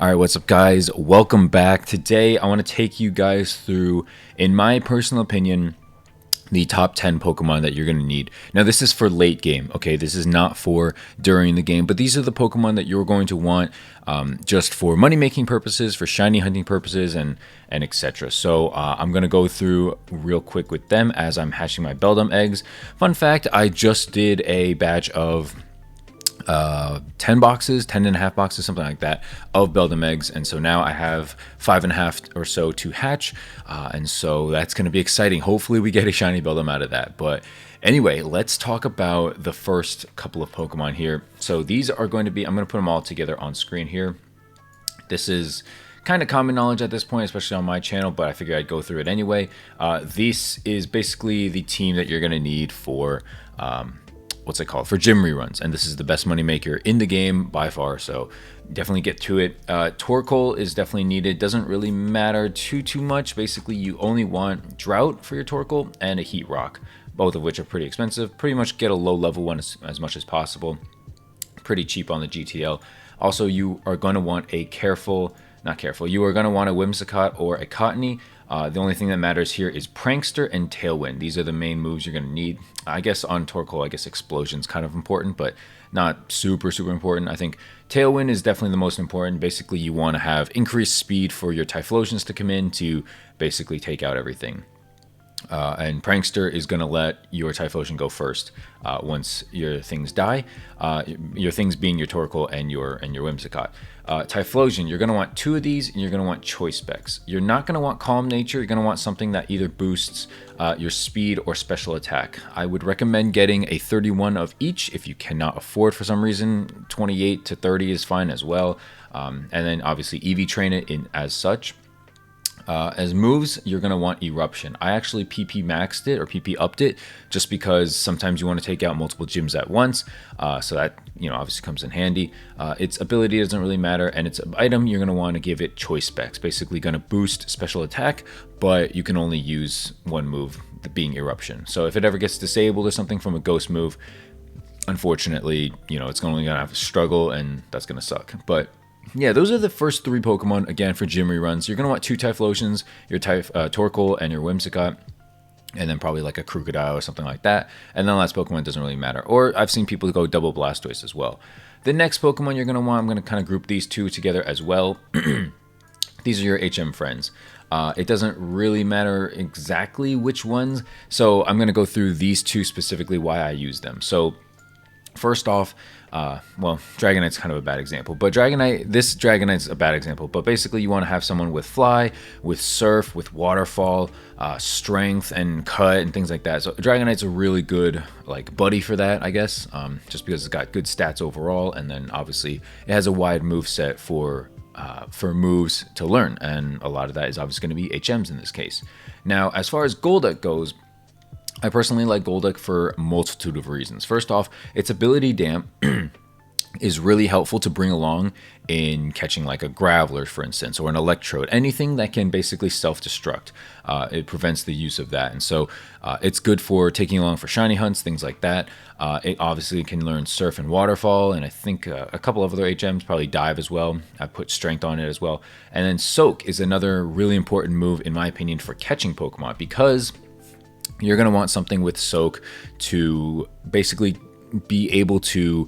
All right, what's up, guys? Welcome back. Today, I want to take you guys through, in my personal opinion, the top 10 Pokemon that you're going to need. Now, this is for late game, okay? This is not for during the game, but these are the Pokemon that you're going to want just for money-making purposes, for shiny hunting purposes, and etc. So I'm going to go through real quick with them as I'm hatching my Beldum eggs. Fun fact, I just did a batch of 10 boxes, 10 and a half boxes, something like that, of Beldum eggs. And so now I have 5.5 or so to hatch. And so that's going to be exciting. Hopefully we get a shiny Beldum out of that. But anyway, let's talk about the first couple of Pokemon here. So these are going to be, I'm going to put them all together on screen here. This is kind of common knowledge at this point, especially on my channel, but I figured I'd go through it anyway. This is basically the team that you're going to need for what's it called, for gym reruns, and this is the best money maker in the game by far, so definitely get to it. Torkoal is definitely needed. Doesn't really matter too much. Basically, you only want Drought for your Torkoal and a Heat Rock, both of which are pretty expensive. Pretty much get a low level one as much as possible. Pretty cheap on the GTL. Also, you are going to want a you are going to want a Whimsicott or a Cottony. The only thing that matters here is Prankster and Tailwind. These are the main moves you're going to need. I guess on Torkoal, I guess Explosion's kind of important, but not super important. I think Tailwind is definitely the most important. Basically, you want to have increased speed for your Typhlosions to come in to basically take out everything. And Prankster is going to let your Typhlosion go first once your things die. Your things being your Torkoal and your Whimsicott. Typhlosion, you're going to want 2 of these, and you're going to want Choice Specs. You're not going to want Calm Nature. You're going to want something that either boosts your speed or special attack. I would recommend getting a 31 of each if you cannot afford for some reason. 28 to 30 is fine as well. And then obviously EV train it in as such. As moves, you're going to want Eruption. I actually PP maxed it or PP upped it just because sometimes you want to take out multiple gyms at once. So that, obviously comes in handy. Its ability doesn't really matter, and its item, you're going to want to give it Choice Specs. Basically going to boost special attack, but you can only use one move, being Eruption. So if it ever gets disabled or something from a ghost move, unfortunately, it's only going to have to struggle, and that's going to suck. But yeah, those are the first 3 Pokemon, again, for gym reruns. You're going to want 2 Typhlosions, your Torkoal and your Whimsicott, and then probably like a Crocodile or something like that. And then the last Pokemon doesn't really matter. Or I've seen people go double Blastoise as well. The next Pokemon you're going to want, I'm going to kind of group these 2 together as well. These are your HM friends. It doesn't really matter exactly which ones, so I'm going to go through these 2 specifically, why I use them. So first off, well, Dragonite's kind of a bad example, but this Dragonite's a bad example, but basically you want to have someone with Fly, with Surf, with Waterfall, Strength, and Cut, and things like that. So Dragonite's a really good, buddy for that, I guess, just because it's got good stats overall, and then obviously it has a wide move set for moves to learn, and a lot of that is obviously going to be HMs in this case. Now, as far as Golduck goes, I personally like Golduck for a multitude of reasons. First off, its ability Damp is really helpful to bring along in catching like a Graveler, for instance, or an Electrode. Anything that can basically self-destruct. It prevents the use of that. And so it's good for taking along for shiny hunts, things like that. It obviously can learn Surf and Waterfall, and I think a couple of other HMs, probably Dive as well. I put Strength on it as well. And then Soak is another really important move, in my opinion, for catching Pokemon, because you're going to want something with Soak to basically be able to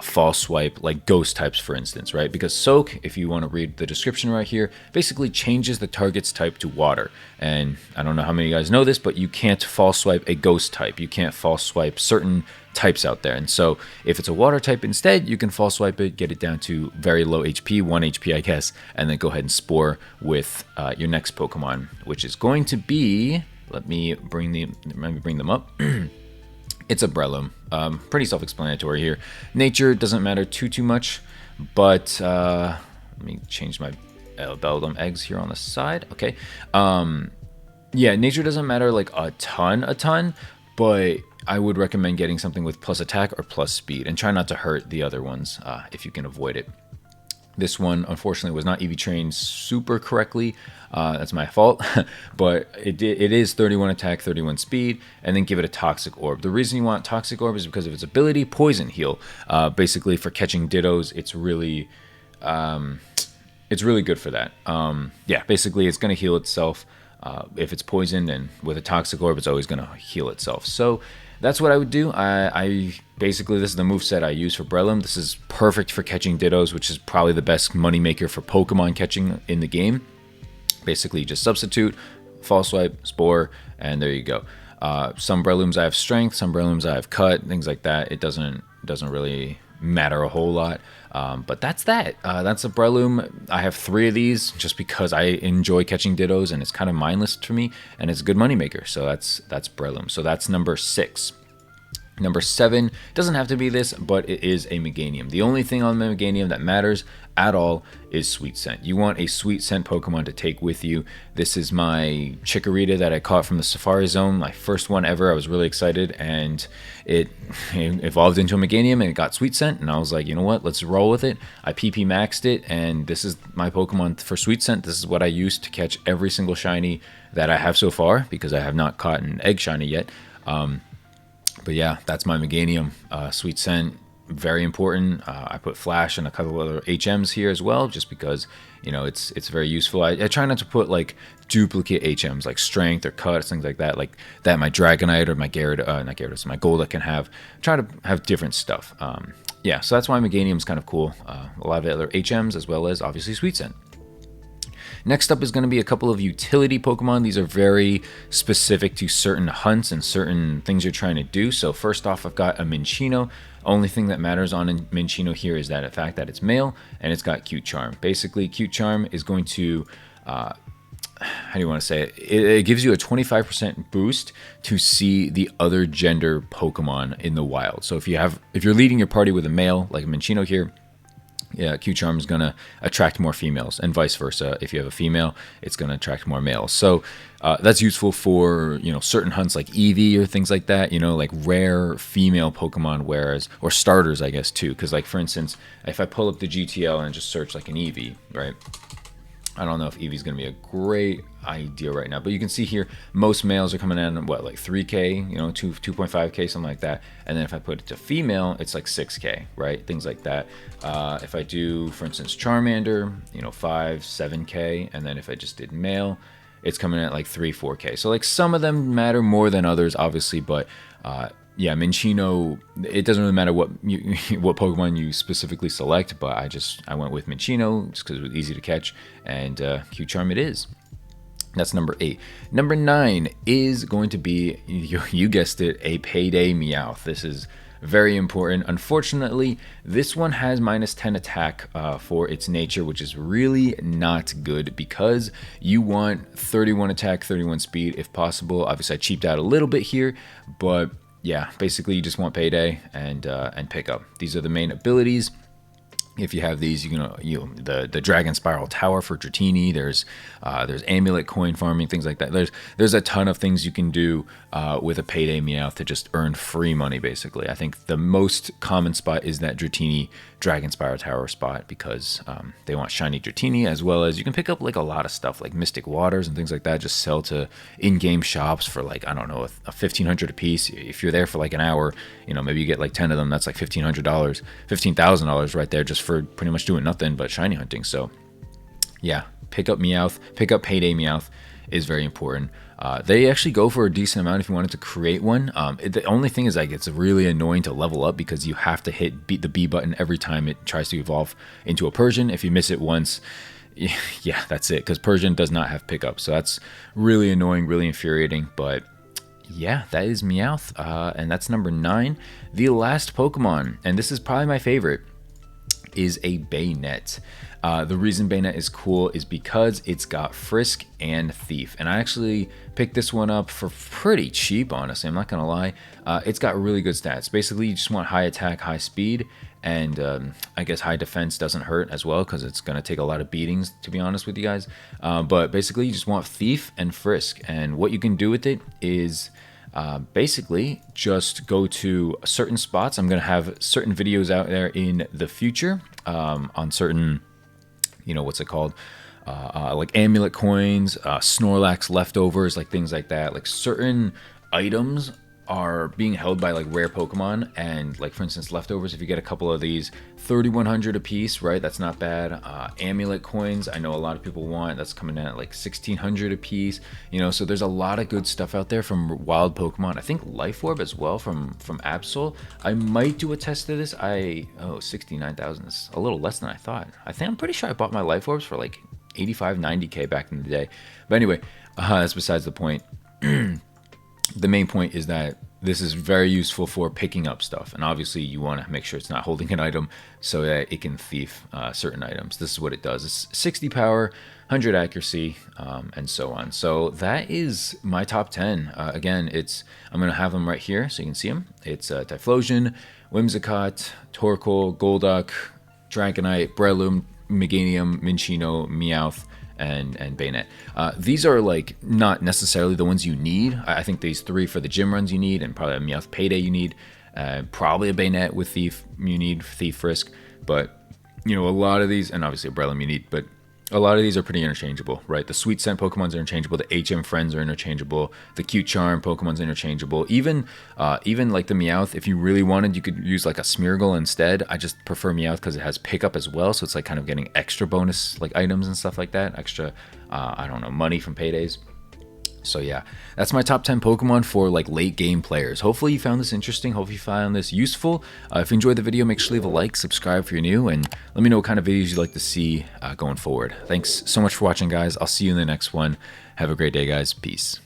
false swipe like ghost types, for instance, right? Because Soak, if you want to read the description right here, basically changes the target's type to water. And I don't know how many of you guys know this, but you can't false swipe a ghost type. You can't false swipe certain types out there. And so if it's a water type instead, you can false swipe it, get it down to very low HP, 1 HP, I guess, and then go ahead and Spore with your next Pokemon, which is going to be... Let me bring them up. It's a Brellum. Pretty self-explanatory here. Nature doesn't matter too much, but let me change my Beldum eggs here on the side. Okay. Yeah, nature doesn't matter like a ton, but I would recommend getting something with plus attack or plus speed, and try not to hurt the other ones if you can avoid it. This one, unfortunately, was not EV trained super correctly. That's my fault. But it is 31 attack, 31 speed, and then give it a Toxic Orb. The reason you want Toxic Orb is because of its ability, Poison Heal. Basically, for catching Dittos, it's really... it's really good for that. Yeah, basically it's going to heal itself. If it's poisoned, and with a toxic orb, it's always going to heal itself. So that's what I would do. I basically, this is the moveset I use for Brellum. This is perfect for catching Dittos, which is probably the best moneymaker for Pokemon catching in the game. Basically, you just substitute, False Swipe, Spore, and there you go. Some Brellums I have Strength, some Brellums I have Cut, things like that. It doesn't really matter a whole lot. But that's that. That's a Brellum. I have 3 of these just because I enjoy catching Dittos, and it's kind of mindless for me, and it's a good moneymaker. So that's Brellum. So that's number 6. Number 7 doesn't have to be this, but it is a Meganium. The only thing on the Meganium that matters at all is Sweet Scent. You want a Sweet Scent Pokemon to take with you. This is my Chikorita that I caught from the Safari Zone, my first one ever. I was really excited, and it evolved into a Meganium, and it got Sweet Scent, and I was like, you know what, let's roll with it. I PP maxed it, and this is my Pokemon for Sweet Scent. This is what I used to catch every single shiny that I have so far, because I have not caught an egg shiny yet. But yeah, that's my Meganium. Sweet Scent, very important. I put Flash and a couple other HMs here as well, just because, you know, it's very useful. I try not to put like duplicate HMs, like Strength or Cuts, things like that. Like that, my Dragonite or my not Gyarados, my Golduck can have. Try to have different stuff. Yeah, so that's why Meganium's kind of cool. A lot of other HMs, as well as obviously Sweet Scent. Next up is going to be a couple of utility Pokemon. These are very specific to certain hunts and certain things you're trying to do. So first off, I've got a Menchino. Only thing that matters on a Menchino here is that the fact that it's male and it's got Cute Charm. Basically, Cute Charm is going to, how do you want to say it? It gives you a 25% boost to see the other gender Pokemon in the wild. So if you're leading your party with a male, like a Menchino here, yeah, Cute Charm is going to attract more females, and vice versa. If you have a female, it's going to attract more males. So that's useful for, you know, certain hunts like Eevee or things like that, you know, like rare female Pokemon, or starters, I guess, too. Because, like, for instance, if I pull up the GTL and just search like an Eevee, right? I don't know if Eevee's going to be a great idea right now, but you can see here most males are coming in what, like 3K, you know, 2.5K, something like that. And then if I put it to female, it's like 6K, right? Things like that. If I do, for instance, Charmander, you know, 5, 7K, and then if I just did male, it's coming at like 3, 4K. So like some of them matter more than others, obviously, but yeah, Menchino, it doesn't really matter what Pokemon you specifically select, but I went with Menchino just because it was easy to catch, and Cute Charm it is. That's number 8. Number 9 is going to be, you guessed it, a Payday Meowth. This is very important. Unfortunately, this one has -10 attack for its nature, which is really not good because you want 31 attack, 31 speed if possible. Obviously, I cheaped out a little bit here, but yeah, basically you just want Payday and pick up. These are the main abilities. If you have these, the Dragon Spiral Tower for Dratini. There's Amulet Coin farming, things like that. There's a ton of things you can do with a Payday Meowth to just earn free money. Basically, I think the most common spot is that Dratini Dragon Spiral Tower spot because they want shiny Dratini, as well as you can pick up like a lot of stuff like Mystic Waters and things like that. Just sell to in-game shops for like, I don't know, a 1,500 a piece. If you're there for like an hour, you know, maybe you get like 10 of them. That's like $1,500, $15,000 right there just for pretty much doing nothing but shiny hunting. So yeah, pick up Meowth, pick up Payday Meowth is very important. They actually go for a decent amount if you wanted to create one. The only thing is like it's really annoying to level up because you have to hit the B button every time it tries to evolve into a Persian. If you miss it once, yeah, that's it, because Persian does not have pickup. So that's really annoying, really infuriating. But yeah, that is Meowth, and that's number 9. The last Pokemon, and this is probably my favorite, is a Bayonet. The reason Bana is cool is because it's got Frisk and Thief, and I actually picked this one up for pretty cheap, honestly, I'm not gonna lie. It's got really good stats. Basically, you just want high attack, high speed, and I guess high defense doesn't hurt as well because it's gonna take a lot of beatings, to be honest with you guys. But basically, you just want Thief and Frisk, and what you can do with it is basically just go to certain spots. I'm gonna have certain videos out there in the future on certain, you know, what's it called, like amulet coins, Snorlax leftovers, like things like that. Like certain items are being held by like rare Pokemon, and like for instance leftovers, if you get a couple of these, 3,100 a piece, right? That's not bad. Amulet coins, I know a lot of people want, that's coming in at like 1,600 a piece, you know, so there's a lot of good stuff out there from wild Pokemon. I think Life Orb as well from Absol. I might do a test of this. 69,000 is a little less than I thought. I'm pretty sure I bought my Life Orbs for like 85, 90k back in the day. But anyway, that's besides the point. The main point is that this is very useful for picking up stuff, and obviously you want to make sure it's not holding an item so that it can thief certain items. This is what it does. It's 60 power, 100 accuracy, and so on. So that is my top 10. Again, I'm going to have them right here so you can see them. It's Typhlosion, Whimsicott, Torkoal, Golduck, Dragonite, Brellum, Meganium, Menchino, Meowth, and Bayonet. These are like not necessarily the ones you need. I think these 3 for the gym runs you need, and probably a Meowth Payday you need, probably a Bayonet with Thief you need, Thief Frisk, but you know, a lot of these, and obviously a Brellum you need, but a lot of these are pretty interchangeable, right? The Sweet Scent Pokemons are interchangeable, the HM Friends are interchangeable, the Cute Charm Pokemon's interchangeable, even like the Meowth, if you really wanted, you could use like a Smeargle instead. I just prefer Meowth because it has pickup as well, so it's like kind of getting extra bonus like items and stuff like that, extra, I don't know, money from paydays. So yeah, that's my top 10 Pokemon for like late game players. Hopefully you found this interesting. Hopefully you found this useful. If you enjoyed the video, make sure to leave a like, subscribe if you're new, and let me know what kind of videos you'd like to see going forward. Thanks so much for watching, guys. I'll see you in the next one. Have a great day, guys. Peace.